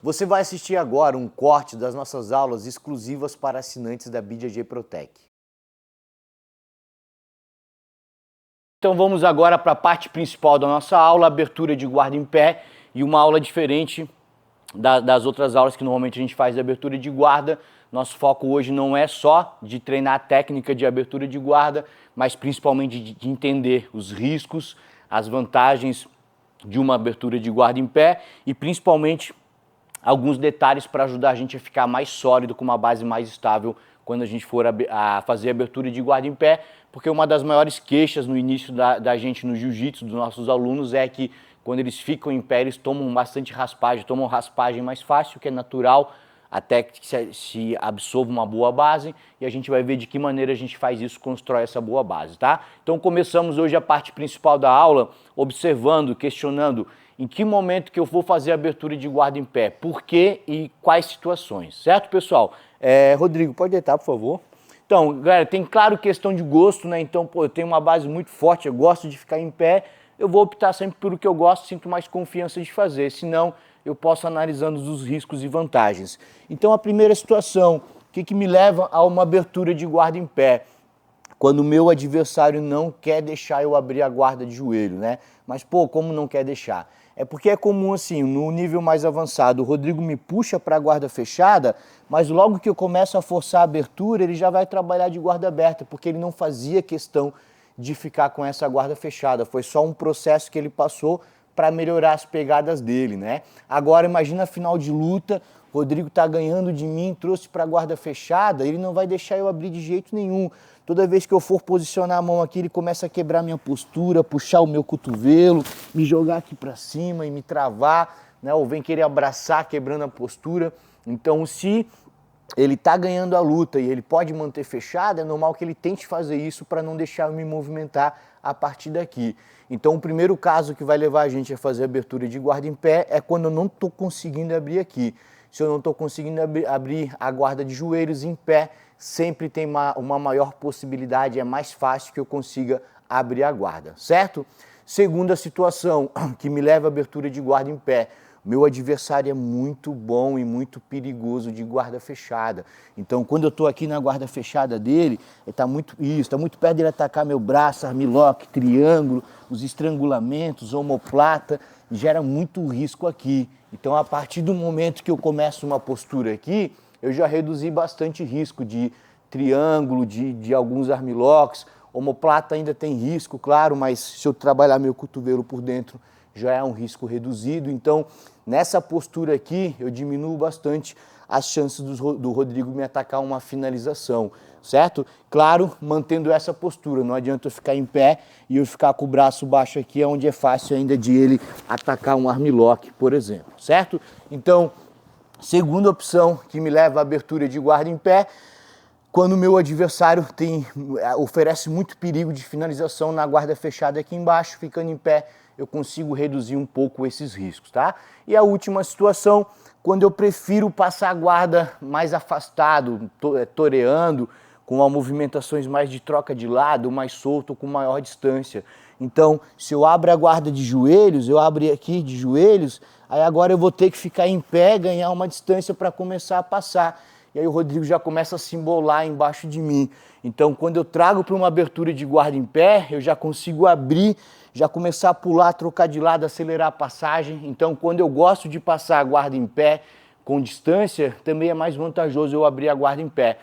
Você vai assistir agora um corte das nossas aulas exclusivas para assinantes da BJJ Protec. Então vamos agora para a parte principal da nossa aula, abertura de guarda em pé, e uma aula diferente das outras aulas que normalmente a gente faz de abertura de guarda. Nosso foco hoje não é só de treinar a técnica de abertura de guarda, mas principalmente de entender os riscos, as vantagens de uma abertura de guarda em pé e principalmente alguns detalhes para ajudar a gente a ficar mais sólido, com uma base mais estável quando a gente for a fazer abertura de guarda em pé, porque uma das maiores queixas no início da gente no jiu-jitsu, dos nossos alunos, é que quando eles ficam em pé, eles tomam bastante raspagem, tomam raspagem mais fácil, que é natural, até que se absorva uma boa base, e a gente vai ver de que maneira a gente faz isso, constrói essa boa base, tá? Então começamos hoje a parte principal da aula, observando, questionando em que momento que eu vou fazer a abertura de guarda em pé, por quê e quais situações, certo, pessoal? Rodrigo, pode deitar, por favor. Então, galera, tem claro questão de gosto, né? Então, pô, eu tenho uma base muito forte, eu gosto de ficar em pé, eu vou optar sempre pelo que eu gosto, sinto mais confiança de fazer, senão eu posso analisando os riscos e vantagens. Então, a primeira situação, o que me leva a uma abertura de guarda em pé? Quando o meu adversário não quer deixar eu abrir a guarda de joelho, né? Mas, pô, como não quer deixar? É porque é comum assim, no nível mais avançado, o Rodrigo me puxa para a guarda fechada, mas logo que eu começo a forçar a abertura, ele já vai trabalhar de guarda aberta, porque ele não fazia questão de ficar com essa guarda fechada. Foi só um processo que ele passou para melhorar as pegadas dele, né? Agora, imagina a final de luta, Rodrigo tá ganhando de mim, trouxe para a guarda fechada, ele não vai deixar eu abrir de jeito nenhum. Toda vez que eu for posicionar a mão aqui, ele começa a quebrar minha postura, puxar o meu cotovelo, me jogar aqui para cima e me travar, né? Ou vem querer abraçar, quebrando a postura. Então, se ele está ganhando a luta e ele pode manter fechado, é normal que ele tente fazer isso para não deixar eu me movimentar a partir daqui. Então, o primeiro caso que vai levar a gente a fazer a abertura de guarda em pé é quando eu não estou conseguindo abrir aqui. Se eu não estou conseguindo abrir a guarda de joelhos em pé, sempre tem uma maior possibilidade, é mais fácil que eu consiga abrir a guarda, certo? Segunda situação que me leva à abertura de guarda em pé. Meu adversário é muito bom e muito perigoso de guarda fechada. Então, quando eu estou aqui na guarda fechada dele, está muito perto dele atacar meu braço, armlock, triângulo, os estrangulamentos, omoplata, gera muito risco aqui. Então, a partir do momento que eu começo uma postura aqui, eu já reduzi bastante risco de triângulo, de alguns armlocks. Omoplata ainda tem risco, claro, mas se eu trabalhar meu cotovelo por dentro, já é um risco reduzido. Então, nessa postura aqui, eu diminuo bastante as chances do Rodrigo me atacar uma finalização, certo? Claro, mantendo essa postura, não adianta eu ficar em pé e eu ficar com o braço baixo aqui, onde é fácil ainda de ele atacar um armlock, por exemplo, certo? Então, segunda opção que me leva à abertura de guarda em pé, quando o meu adversário oferece muito perigo de finalização na guarda fechada aqui embaixo, ficando em pé, eu consigo reduzir um pouco esses riscos, tá? E a última situação, quando eu prefiro passar a guarda mais afastado, toreando, com movimentações mais de troca de lado, mais solto, com maior distância. Então, se eu abro a guarda de joelhos, eu abro aqui de joelhos, aí agora eu vou ter que ficar em pé, ganhar uma distância para começar a passar. E aí o Rodrigo já começa a se embolar embaixo de mim. Então, quando eu trago para uma abertura de guarda em pé, eu já consigo abrir, já começar a pular, trocar de lado, acelerar a passagem. Então, quando eu gosto de passar a guarda em pé com distância, também é mais vantajoso eu abrir a guarda em pé.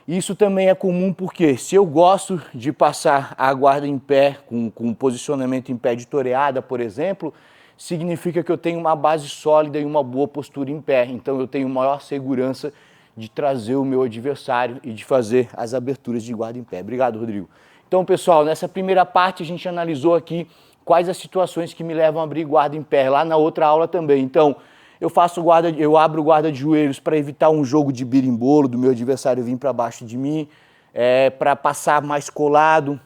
Isso também é comum porque se eu gosto de passar a guarda em pé, com posicionamento em pé de toreada, por exemplo, significa que eu tenho uma base sólida e uma boa postura em pé. Então, eu tenho maior segurança de trazer o meu adversário e de fazer as aberturas de guarda em pé. Obrigado, Rodrigo. Então, pessoal, nessa primeira parte a gente analisou aqui quais as situações que me levam a abrir guarda em pé, lá na outra aula também. Então, eu abro guarda de joelhos para evitar um jogo de birimbolo do meu adversário vir para baixo de mim, para passar mais colado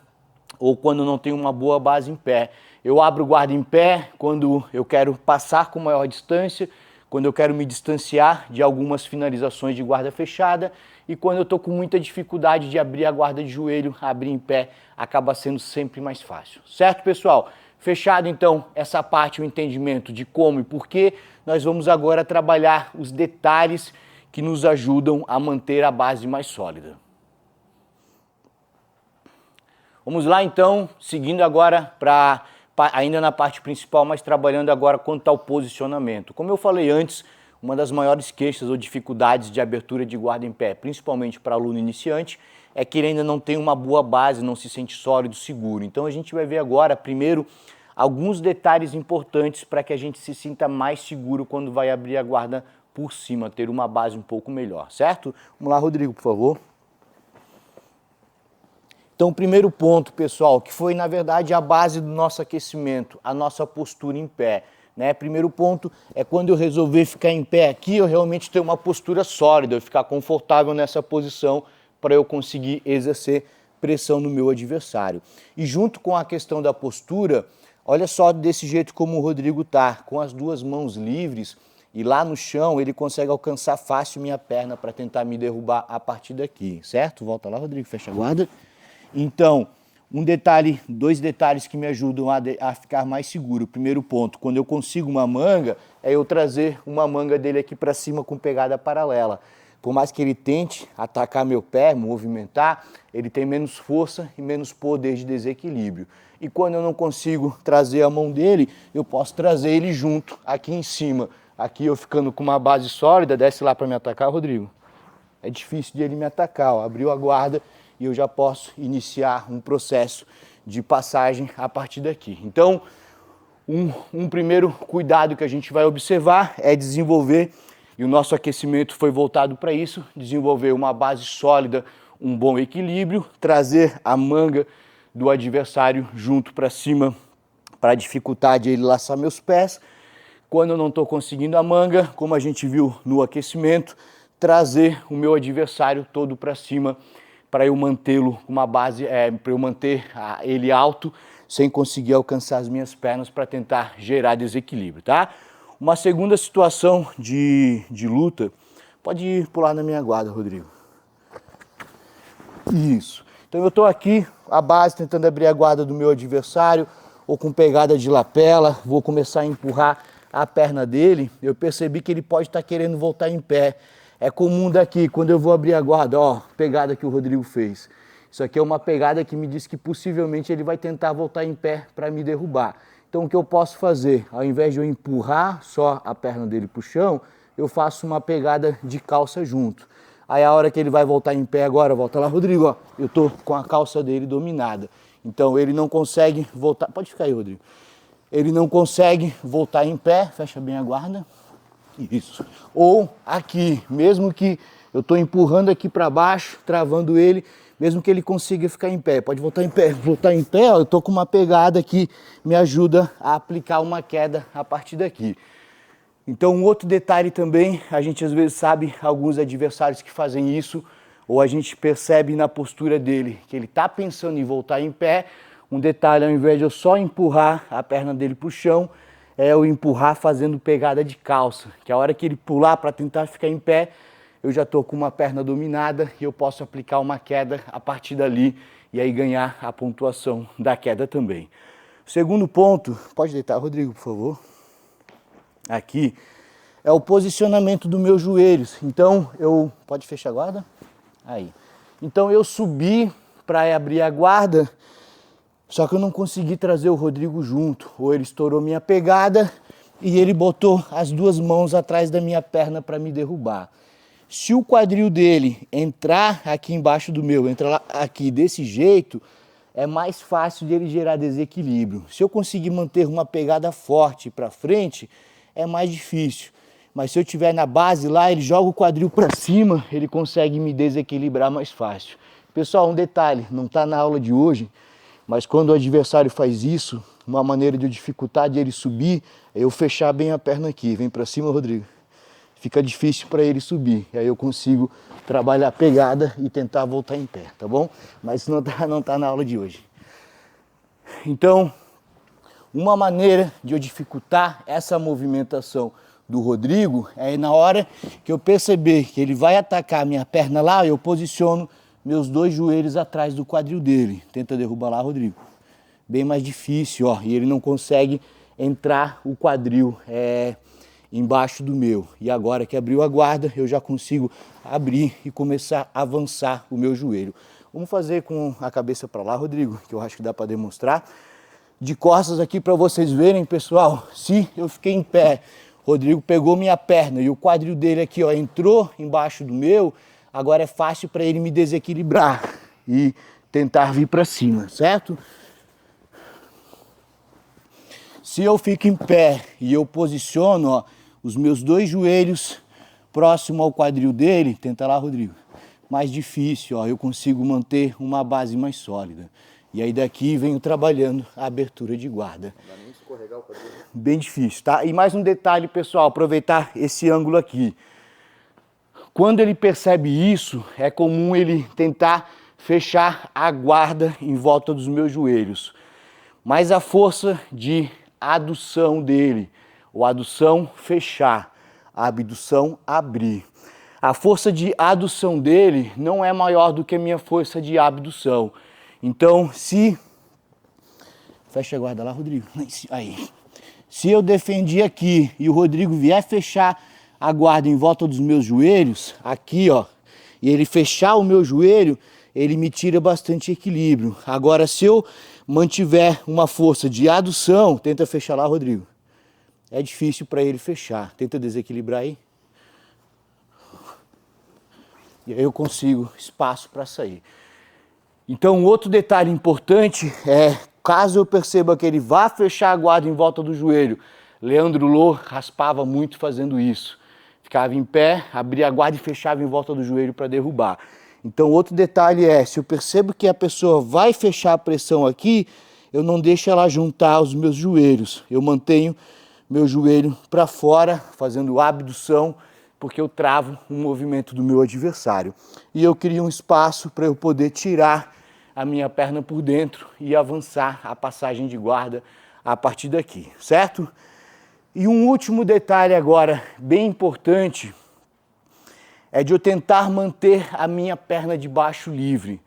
ou quando não tenho uma boa base em pé. Eu abro guarda em pé quando eu quero passar com maior distância, quando eu quero me distanciar de algumas finalizações de guarda fechada e quando eu estou com muita dificuldade de abrir a guarda de joelho, abrir em pé acaba sendo sempre mais fácil. Certo, pessoal? Fechado então essa parte, o entendimento de como e por quê, nós vamos agora trabalhar os detalhes que nos ajudam a manter a base mais sólida. Vamos lá então, seguindo agora ainda na parte principal, mas trabalhando agora quanto ao posicionamento. Como eu falei antes, uma das maiores queixas ou dificuldades de abertura de guarda em pé, principalmente para aluno iniciante, é que ele ainda não tem uma boa base, não se sente sólido, seguro. Então a gente vai ver agora, primeiro, alguns detalhes importantes para que a gente se sinta mais seguro quando vai abrir a guarda por cima, ter uma base um pouco melhor, certo? Vamos lá, Rodrigo, por favor. Então, o primeiro ponto, pessoal, que foi, na verdade, a base do nosso aquecimento, a nossa postura em pé. Né? Primeiro ponto é quando eu resolver ficar em pé aqui, eu realmente ter uma postura sólida, eu ficar confortável nessa posição para eu conseguir exercer pressão no meu adversário. E junto com a questão da postura, olha só desse jeito como o Rodrigo tá, com as duas mãos livres e lá no chão ele consegue alcançar fácil minha perna para tentar me derrubar a partir daqui, certo? Volta lá, Rodrigo, fecha a guarda. Então, dois detalhes que me ajudam a ficar mais seguro. O primeiro ponto, quando eu consigo uma manga, é eu trazer uma manga dele aqui para cima com pegada paralela. Por mais que ele tente atacar meu pé, movimentar, ele tem menos força e menos poder de desequilíbrio. E quando eu não consigo trazer a mão dele, eu posso trazer ele junto, aqui em cima. Aqui eu ficando com uma base sólida, desce lá para me atacar, Rodrigo. É difícil de ele me atacar, ó. Abriu a guarda e eu já posso iniciar um processo de passagem a partir daqui. Então, um primeiro cuidado que a gente vai observar é desenvolver, e o nosso aquecimento foi voltado para isso, desenvolver uma base sólida, um bom equilíbrio, trazer a manga do adversário junto para cima para dificultar de ele laçar meus pés. Quando eu não estou conseguindo a manga, como a gente viu no aquecimento, trazer o meu adversário todo para cima para eu mantê-lo uma base, para eu manter ele alto, sem conseguir alcançar as minhas pernas para tentar gerar desequilíbrio, tá? Uma segunda situação de luta, pode pular na minha guarda, Rodrigo. Isso. Então eu estou aqui, a base, tentando abrir a guarda do meu adversário, ou com pegada de lapela, vou começar a empurrar a perna dele, eu percebi que ele pode estar querendo voltar em pé. É comum daqui, quando eu vou abrir a guarda, ó, pegada que o Rodrigo fez. Isso aqui é uma pegada que me diz que possivelmente ele vai tentar voltar em pé para me derrubar. Então o que eu posso fazer? Ao invés de eu empurrar só a perna dele para o chão, eu faço uma pegada de calça junto. Aí a hora que ele vai voltar em pé agora, volta lá, Rodrigo, ó, eu tô com a calça dele dominada. Então ele não consegue voltar, pode ficar aí, Rodrigo. Ele não consegue voltar em pé, fecha bem a guarda. Isso. Ou aqui, mesmo que eu estou empurrando aqui para baixo, travando ele, mesmo que ele consiga ficar em pé. Pode voltar em pé. Voltar em pé, ó, eu estou com uma pegada que me ajuda a aplicar uma queda a partir daqui. Então, um outro detalhe também, a gente às vezes sabe alguns adversários que fazem isso, ou a gente percebe na postura dele que ele está pensando em voltar em pé. Um detalhe, ao invés de eu só empurrar a perna dele para o chão, é eu empurrar fazendo pegada de calça, que a hora que ele pular para tentar ficar em pé, eu já estou com uma perna dominada e eu posso aplicar uma queda a partir dali e aí ganhar a pontuação da queda também. Segundo ponto, pode deitar, Rodrigo, por favor. Aqui é o posicionamento dos meus joelhos. Então, pode fechar a guarda? Aí. Então eu subi para abrir a guarda, só que eu não consegui trazer o Rodrigo junto, ou ele estourou minha pegada e ele botou as duas mãos atrás da minha perna para me derrubar. Se o quadril dele entrar aqui embaixo do meu, entrar lá, aqui desse jeito, é mais fácil de ele gerar desequilíbrio. Se eu conseguir manter uma pegada forte para frente, é mais difícil. Mas se eu estiver na base lá, ele joga o quadril para cima, ele consegue me desequilibrar mais fácil. Pessoal, um detalhe, não está na aula de hoje, mas quando o adversário faz isso, uma maneira de eu dificultar de ele subir é eu fechar bem a perna aqui. Vem para cima, Rodrigo. Fica difícil para ele subir. E aí eu consigo trabalhar a pegada e tentar voltar em pé, tá bom? Mas isso não tá na aula de hoje. Então, uma maneira de eu dificultar essa movimentação do Rodrigo é na hora que eu perceber que ele vai atacar a minha perna lá, eu posiciono meus dois joelhos atrás do quadril dele. Tenta derrubar lá, Rodrigo. bem mais difícil, ó, e ele não consegue entrar o quadril embaixo do meu. E agora que abriu a guarda, eu já consigo abrir e começar a avançar o meu joelho. Vamos fazer com a cabeça para lá, Rodrigo, que eu acho que dá para demonstrar. De costas aqui para vocês verem, pessoal, se eu fiquei em pé, Rodrigo pegou minha perna e o quadril dele aqui, ó, entrou embaixo do meu, agora é fácil para ele me desequilibrar e tentar vir para cima, certo? Se eu fico em pé e eu posiciono, ó, os meus dois joelhos próximo ao quadril dele, tenta lá, Rodrigo, mais difícil, ó, eu consigo manter uma base mais sólida. E aí daqui venho trabalhando a abertura de guarda. Não dá nem escorregar o quadril. Bem difícil, tá? E mais um detalhe, pessoal, aproveitar esse ângulo aqui. Quando ele percebe isso, é comum ele tentar fechar a guarda em volta dos meus joelhos. Mas a força de adução dele, ou adução fechar, a abdução abrir. A força de adução dele não é maior do que a minha força de abdução. Então, se... Fecha a guarda lá, Rodrigo. Aí. Se eu defendi aqui e o Rodrigo vier fechar a guarda em volta dos meus joelhos, aqui, ó, e ele fechar o meu joelho, ele me tira bastante equilíbrio. Agora, se eu mantiver uma força de adução, tenta fechar lá, Rodrigo. É difícil para ele fechar. Tenta desequilibrar aí. E aí eu consigo espaço para sair. Então, outro detalhe importante é, caso eu perceba que ele vá fechar a guarda em volta do joelho, Leandro Lô raspava muito fazendo isso. Ficava em pé, abria a guarda e fechava em volta do joelho para derrubar. Então, outro detalhe é, se eu percebo que a pessoa vai fechar a pressão aqui, eu não deixo ela juntar os meus joelhos. Eu mantenho meu joelho para fora, fazendo abdução, porque eu travo o movimento do meu adversário. E eu crio um espaço para eu poder tirar a minha perna por dentro e avançar a passagem de guarda a partir daqui, certo? E um último detalhe agora, bem importante, é de eu tentar manter a minha perna de baixo livre.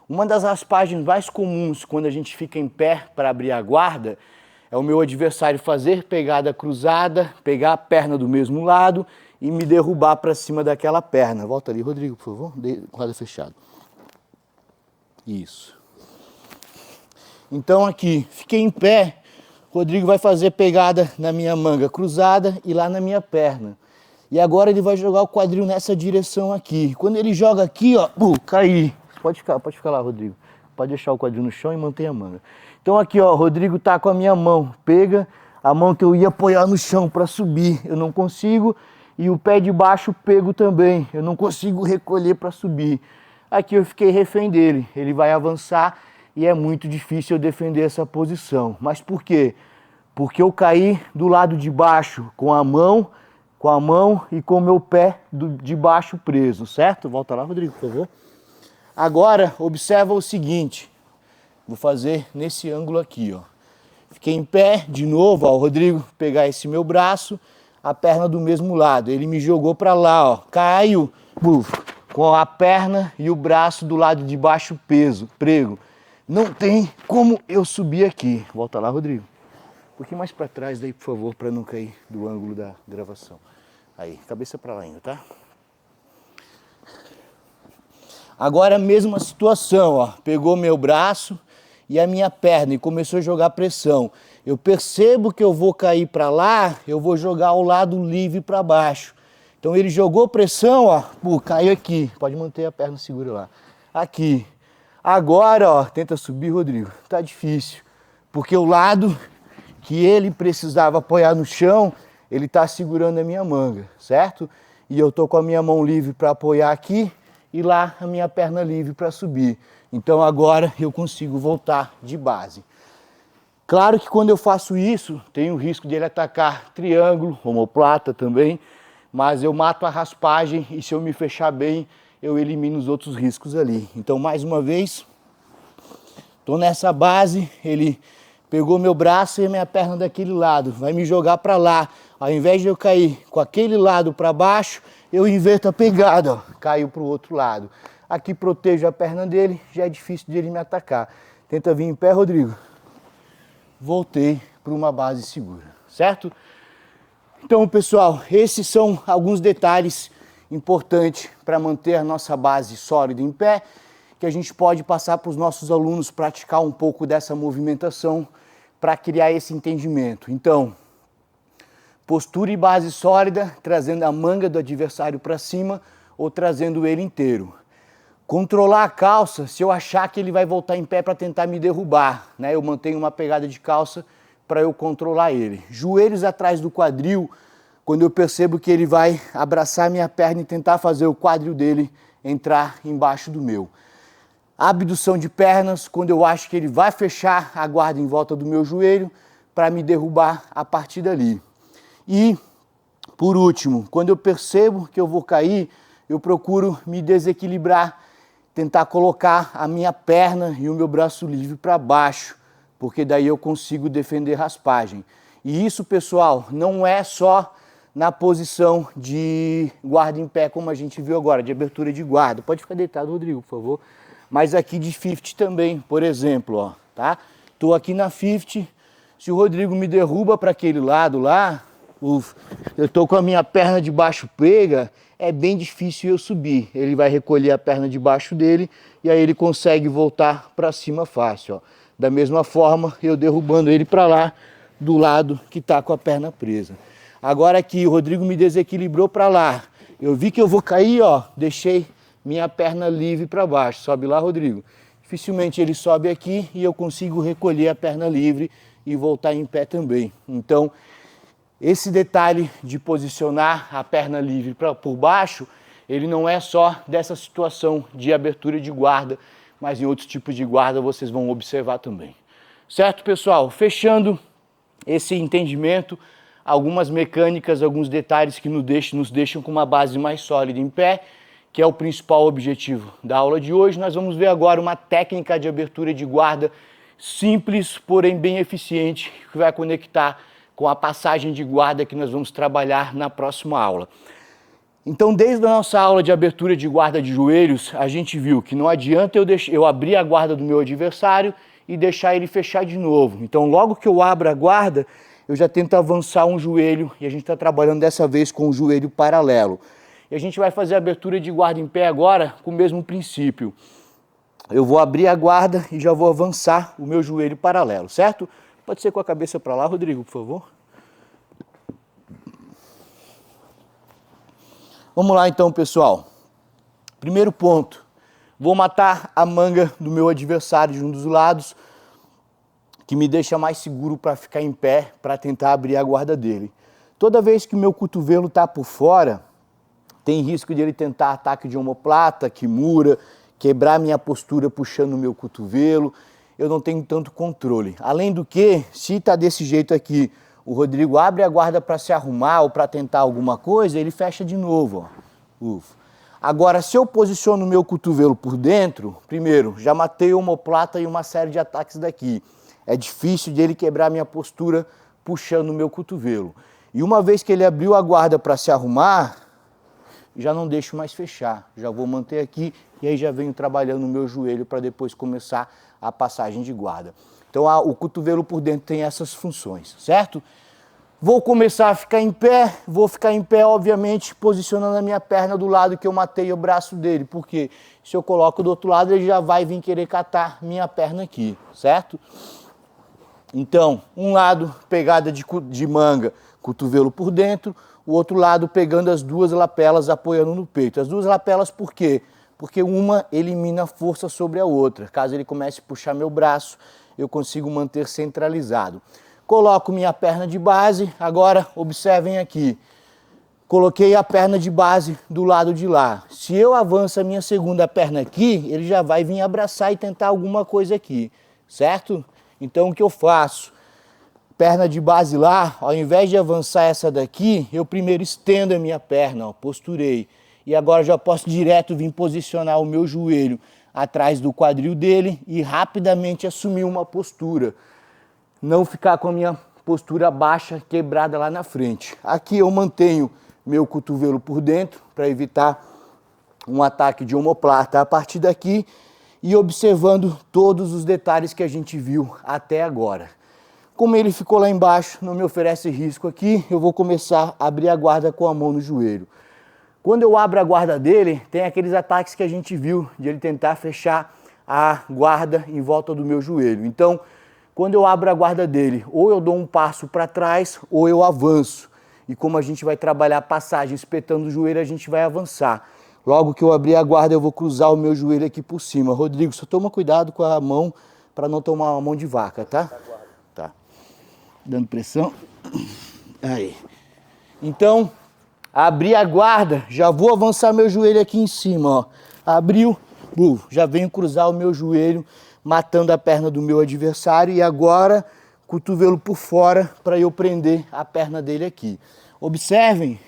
Uma das raspagens mais comuns quando a gente fica em pé para abrir a guarda é o meu adversário fazer pegada cruzada, pegar a perna do mesmo lado e me derrubar para cima daquela perna. Volta ali, Rodrigo, por favor, guarda fechado. Isso. Então aqui, fiquei em pé, Rodrigo vai fazer pegada na minha manga cruzada e lá na minha perna. E agora ele vai jogar o quadril nessa direção aqui. Quando ele joga aqui, ó, caí. Pode ficar lá, Rodrigo. Pode deixar o quadril no chão e manter a manga. Então aqui, ó, o Rodrigo tá com a minha mão. Pega a mão que eu ia apoiar no chão para subir. Eu não consigo. E o pé de baixo pego também. Eu não consigo recolher para subir. Aqui eu fiquei refém dele. Ele vai avançar e é muito difícil eu defender essa posição. Mas por quê? Porque eu caí do lado de baixo com a mão e com o meu pé de baixo preso, certo? Volta lá, Rodrigo, por favor. Agora, observa o seguinte. Vou fazer nesse ângulo aqui, ó. Fiquei em pé, de novo, ó, o Rodrigo pegar esse meu braço, a perna do mesmo lado. Ele me jogou para lá, ó. Caiu, com a perna e o braço do lado de baixo prego. Não tem como eu subir aqui. Volta lá, Rodrigo. Um pouquinho mais para trás daí, por favor, para não cair do ângulo da gravação. Aí, cabeça para lá ainda, tá? Agora a mesma situação, ó. Pegou meu braço e a minha perna e começou a jogar pressão. Eu percebo que eu vou cair para lá, eu vou jogar o lado livre para baixo. Então ele jogou pressão, ó, caiu aqui. Pode manter a perna segura lá. Aqui. Agora, ó, tenta subir, Rodrigo. Tá difícil, porque o lado que ele precisava apoiar no chão, ele tá segurando a minha manga, certo? E eu tô com a minha mão livre para apoiar aqui e lá a minha perna livre para subir. Então agora eu consigo voltar de base. Claro que quando eu faço isso, tem o risco de ele atacar triângulo, omoplata também, mas eu mato a raspagem e se eu me fechar bem, eu elimino os outros riscos ali. Então, mais uma vez, tô nessa base, ele pegou meu braço e a minha perna daquele lado, vai me jogar para lá. Ao invés de eu cair com aquele lado para baixo, eu inverto a pegada, ó, caio para o outro lado. Aqui protejo a perna dele, já é difícil de ele me atacar. Tenta vir em pé, Rodrigo. voltei para uma base segura, certo? Então, pessoal, esses são alguns detalhes importantes para manter a nossa base sólida em pé, que a gente pode passar para os nossos alunos praticar um pouco dessa movimentação para criar esse entendimento. Então, postura e base sólida, trazendo a manga do adversário para cima ou trazendo ele inteiro. Controlar a calça, se eu achar que ele vai voltar em pé para tentar me derrubar, né? Eu mantenho uma pegada de calça para eu controlar ele. Joelhos atrás do quadril, quando eu percebo que ele vai abraçar minha perna e tentar fazer o quadril dele entrar embaixo do meu. Abdução de pernas, quando eu acho que ele vai fechar a guarda em volta do meu joelho para me derrubar a partir dali. E, por último, quando eu percebo que eu vou cair, eu procuro me desequilibrar, tentar colocar a minha perna e o meu braço livre para baixo, porque daí eu consigo defender raspagem. E isso, pessoal, não é só na posição de guarda em pé, como a gente viu agora, de abertura de guarda. Pode ficar deitado, Rodrigo, por favor. Mas aqui de 50 também, por exemplo, ó, tá? Tô aqui na 50, se o Rodrigo me derruba para aquele lado lá, eu tô com a minha perna de baixo pega, é bem difícil eu subir. Ele vai recolher a perna de baixo dele e aí ele consegue voltar para cima fácil, ó. Da mesma forma, eu derrubando ele para lá, do lado que está com a perna presa. Agora aqui, o Rodrigo me desequilibrou para lá. Eu vi que eu vou cair, ó, deixei minha perna livre para baixo. Sobe lá, Rodrigo. Dificilmente ele sobe aqui e eu consigo recolher a perna livre e voltar em pé também. Então, esse detalhe de posicionar a perna livre por baixo, ele não é só dessa situação de abertura de guarda, mas em outros tipos de guarda vocês vão observar também. Certo, pessoal? Fechando esse entendimento, algumas mecânicas, alguns detalhes que nos deixam com uma base mais sólida em pé, que é o principal objetivo da aula de hoje. Nós vamos ver agora uma técnica de abertura de guarda simples, porém bem eficiente, que vai conectar com a passagem de guarda que nós vamos trabalhar na próxima aula. Então, desde a nossa aula de abertura de guarda de joelhos, a gente viu que não adianta eu abrir a guarda do meu adversário e deixar ele fechar de novo. Então, logo que eu abro a guarda, eu já tento avançar um joelho e a gente está trabalhando dessa vez com o joelho paralelo. E a gente vai fazer a abertura de guarda em pé agora com o mesmo princípio. Eu vou abrir a guarda e já vou avançar o meu joelho paralelo, certo? Pode ser com a cabeça para lá, Rodrigo, por favor. Vamos lá então, pessoal. Primeiro ponto. Vou matar a manga do meu adversário de um dos lados, que me deixa mais seguro para ficar em pé, para tentar abrir a guarda dele. Toda vez que o meu cotovelo está por fora, tem risco de ele tentar ataque de omoplata, kimura, quebrar minha postura puxando o meu cotovelo. Eu não tenho tanto controle. Além do que, se está desse jeito aqui, o Rodrigo abre a guarda para se arrumar ou para tentar alguma coisa, ele fecha de novo, ó. Ufa. Agora, se eu posiciono o meu cotovelo por dentro, primeiro, já matei o omoplata e uma série de ataques daqui. É difícil de ele quebrar minha postura puxando o meu cotovelo. E uma vez que ele abriu a guarda para se arrumar, já não deixo mais fechar. Já vou manter aqui e aí já venho trabalhando o meu joelho para depois começar a passagem de guarda. Então o cotovelo por dentro tem essas funções, certo? Vou começar a ficar em pé, vou ficar em pé, obviamente, posicionando a minha perna do lado que eu matei o braço dele, porque se eu coloco do outro lado, ele já vai vir querer catar minha perna aqui, certo? Então, um lado, pegada de manga, cotovelo por dentro, o outro lado pegando as duas lapelas apoiando no peito. As duas lapelas por quê? Porque uma elimina a força sobre a outra. Caso ele comece a puxar meu braço, eu consigo manter centralizado. Coloco minha perna de base, agora observem aqui. Coloquei a perna de base do lado de lá. Se eu avanço a minha segunda perna aqui, ele já vai vir abraçar e tentar alguma coisa aqui, certo? Então o que eu faço? Perna de base lá, ao invés de avançar essa daqui, eu primeiro estendo a minha perna, ó, posturei. E agora já posso direto vir posicionar o meu joelho atrás do quadril dele e rapidamente assumir uma postura. Não ficar com a minha postura baixa, quebrada lá na frente. Aqui eu mantenho meu cotovelo por dentro para evitar um ataque de omoplata a partir daqui e observando todos os detalhes que a gente viu até agora. Como ele ficou lá embaixo, não me oferece risco aqui, eu vou começar a abrir a guarda com a mão no joelho. Quando eu abro a guarda dele, tem aqueles ataques que a gente viu, de ele tentar fechar a guarda em volta do meu joelho. Então, quando eu abro a guarda dele, ou eu dou um passo para trás, ou eu avanço. E como a gente vai trabalhar a passagem espetando o joelho, a gente vai avançar. Logo que eu abrir a guarda, eu vou cruzar o meu joelho aqui por cima. Rodrigo, só toma cuidado com a mão, para não tomar uma mão de vaca, tá? Tá. Dando pressão. Aí. Então, abri a guarda, já vou avançar meu joelho aqui em cima, ó. Abriu, já venho cruzar o meu joelho, matando a perna do meu adversário. E agora, cotovelo por fora, para eu prender a perna dele aqui. Observem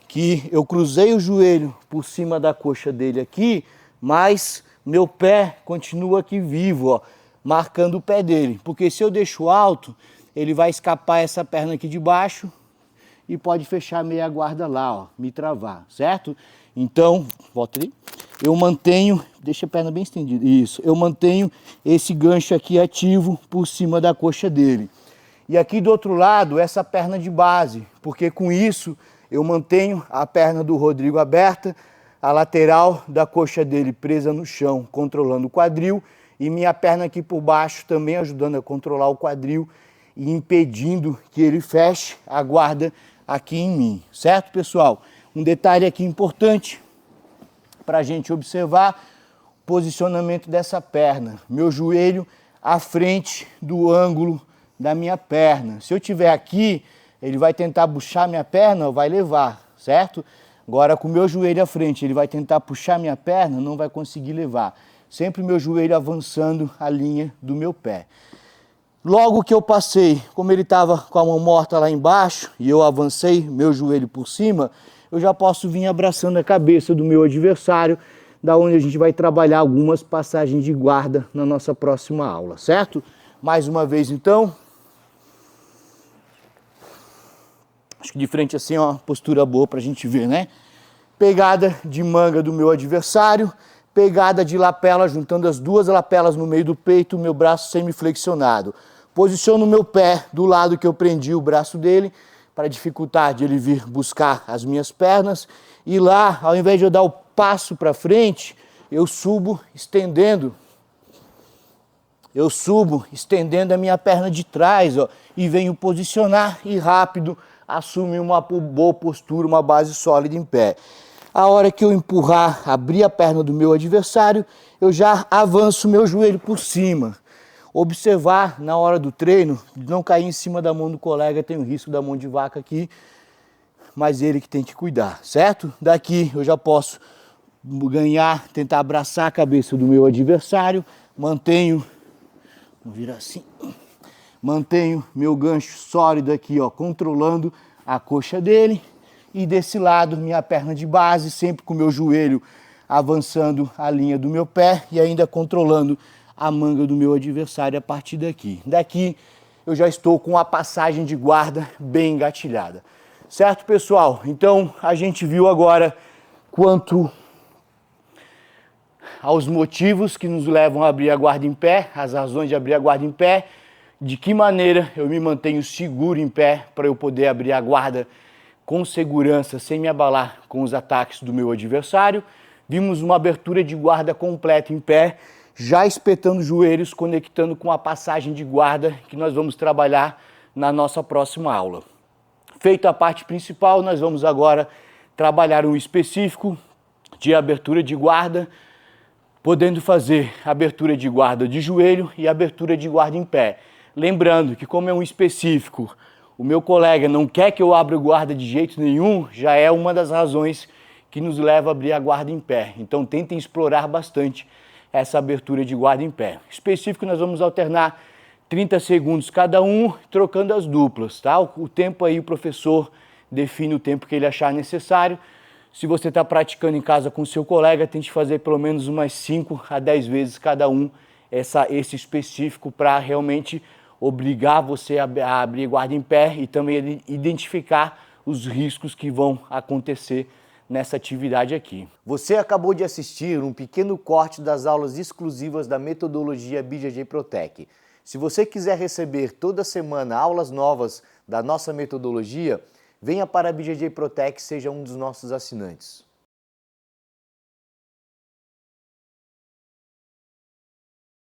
que eu cruzei o joelho por cima da coxa dele aqui, mas meu pé continua aqui vivo, ó, marcando o pé dele. Porque se eu deixo alto, ele vai escapar essa perna aqui de baixo e pode fechar meia guarda lá, ó, me travar, certo? Então, volta ali. Eu mantenho, deixa a perna bem estendida, isso. Eu mantenho esse gancho aqui ativo por cima da coxa dele. E aqui do outro lado, essa perna de base, porque com isso eu mantenho a perna do Rodrigo aberta, a lateral da coxa dele presa no chão, controlando o quadril, e minha perna aqui por baixo também ajudando a controlar o quadril e impedindo que ele feche a guarda aqui em mim, certo, pessoal? Um detalhe aqui importante para a gente observar, o posicionamento dessa perna, meu joelho à frente do ângulo da minha perna. Se eu tiver aqui, ele vai tentar puxar minha perna, vai levar, certo? Agora com o meu joelho à frente, ele vai tentar puxar minha perna, não vai conseguir levar. Sempre meu joelho avançando a linha do meu pé. Logo que eu passei, como ele estava com a mão morta lá embaixo, e eu avancei meu joelho por cima, eu já posso vir abraçando a cabeça do meu adversário, da onde a gente vai trabalhar algumas passagens de guarda na nossa próxima aula, certo? Mais uma vez então. Acho que de frente assim é uma postura boa para a gente ver, né? Pegada de manga do meu adversário, pegada de lapela, juntando as duas lapelas no meio do peito, meu braço semiflexionado. Posiciono o meu pé do lado que eu prendi o braço dele, para dificultar de ele vir buscar as minhas pernas. E lá, ao invés de eu dar o passo para frente, eu subo estendendo a minha perna de trás, ó, e venho posicionar e rápido assume uma boa postura, uma base sólida em pé. A hora que eu empurrar, abrir a perna do meu adversário, eu já avanço meu joelho por cima. Observar na hora do treino, não cair em cima da mão do colega, tem o risco da mão de vaca aqui, mas ele que tem que cuidar, certo? Daqui eu já posso ganhar, tentar abraçar a cabeça do meu adversário, mantenho, vou virar assim, mantenho meu gancho sólido aqui, ó, controlando a coxa dele. E desse lado, minha perna de base, sempre com o meu joelho avançando a linha do meu pé e ainda controlando a manga do meu adversário a partir daqui. Daqui eu já estou com a passagem de guarda bem engatilhada. Certo, pessoal? Então a gente viu agora quanto aos motivos que nos levam a abrir a guarda em pé, as razões de abrir a guarda em pé, de que maneira eu me mantenho seguro em pé para eu poder abrir a guarda com segurança, sem me abalar com os ataques do meu adversário. Vimos uma abertura de guarda completa em pé, já espetando os joelhos, conectando com a passagem de guarda que nós vamos trabalhar na nossa próxima aula. Feita a parte principal, nós vamos agora trabalhar um específico de abertura de guarda, podendo fazer abertura de guarda de joelho e abertura de guarda em pé. Lembrando que como é um específico, o meu colega não quer que eu abra guarda de jeito nenhum, já é uma das razões que nos leva a abrir a guarda em pé. Então tentem explorar bastante essa abertura de guarda em pé. Específico nós vamos alternar 30 segundos cada um, trocando as duplas, tá? O tempo aí o professor define o tempo que ele achar necessário. Se você está praticando em casa com o seu colega, tente fazer pelo menos umas 5 a 10 vezes cada um esse específico para realmente obrigar você a abrir guarda em pé e também identificar os riscos que vão acontecer nessa atividade aqui. Você acabou de assistir um pequeno corte das aulas exclusivas da metodologia BJJ Protec. Se você quiser receber toda semana aulas novas da nossa metodologia, venha para a BJJ Protec e seja um dos nossos assinantes.